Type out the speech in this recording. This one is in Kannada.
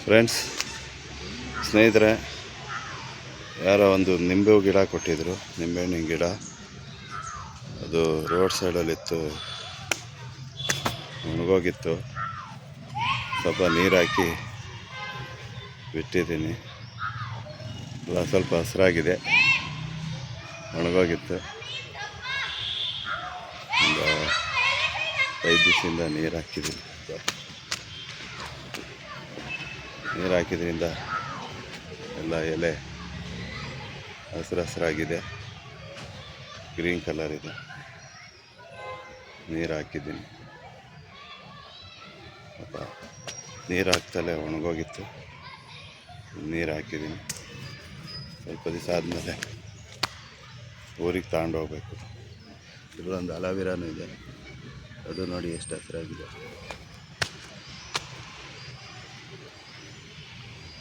ಫ್ರೆಂಡ್ಸ್, ಸ್ನೇಹಿತರೆ, ಯಾರೋ ಒಂದು ನಿಂಬೆ ಗಿಡ ಕೊಟ್ಟಿದ್ದರು. ನಿಂಬೆಹಣ್ಣಿನ ಗಿಡ ಅದು ರೋಡ್ ಸೈಡಲ್ಲಿತ್ತು, ಒಣಗೋಗಿತ್ತು. ಸ್ವಲ್ಪ ನೀರು ಹಾಕಿ ಬಿಟ್ಟಿದ್ದೀನಿ. ಎಲ್ಲ ಸ್ವಲ್ಪ ಹಸಿರಾಗಿದೆ, ಒಣಗೋಗಿತ್ತು. ಒಂದು 5 ದಿವಸದಿಂದ ನೀರು ಹಾಕಿದ್ದೀನಿ. ನೀರು ಹಾಕಿದ್ರಿಂದ ಎಲ್ಲ ಎಲೆ ಹಸಿರಾಗಿದೆ, ಗ್ರೀನ್ ಕಲರ್ ಇದೆ. ನೀರು ಹಾಕಿದ್ದೀನಿ, ಸ್ವಲ್ಪ ನೀರು ಹಾಕ್ತಲೇ ಒಣಗೋಗಿತ್ತು. ನೀರು ಹಾಕಿದ್ದೀನಿ. ಸ್ವಲ್ಪ ದಿವಸ ಆದಮೇಲೆ ಊರಿಗೆ ತಗೊಂಡೋಗ್ಬೇಕು. ಇಲ್ಲೊಂದು ಅಲೋವೆರಾನು ಇದೆ, ಅದು ನೋಡಿ ಎಷ್ಟು ಹಸಿರಾಗಿದೆ.